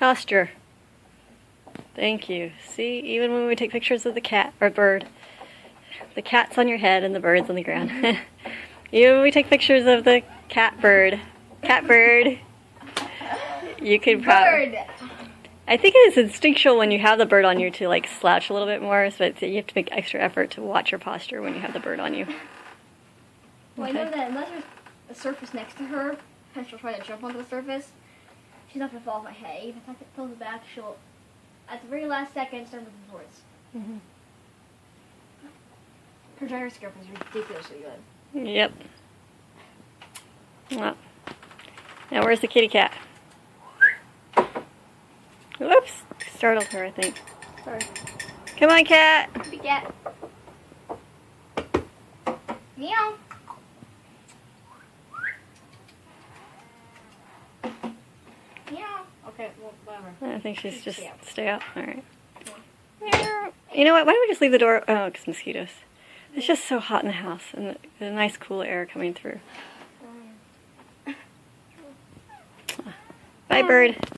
Posture. Thank you. See, even when we take pictures of the cat or bird, the cat's on your head and the bird's on the ground. Even when we take pictures of the cat bird, you could probably. I think it is instinctual when you have the bird on you to like slouch a little bit more, so you have to make extra effort to watch your posture when you have the bird on you. Well, I know that unless there's a surface next to her, and she'll try to jump onto the surface, she's not going to fall off my head. Even if I pull the back, she'll, at the very last second, start moving towards. Mm-hmm. Her gyroscope is ridiculously good. Yep. Well, now where's the kitty cat? Whoops! Startled her, I think. Sorry. Come on, cat! Kitty cat. Meow. Meow. Okay, well, whatever. I think she's just stay out. Alright. Yeah. You know what? Why don't we just leave the door? Oh, because mosquitoes. It's just so hot in the house, and there's a nice cool air coming through. Bye, bird.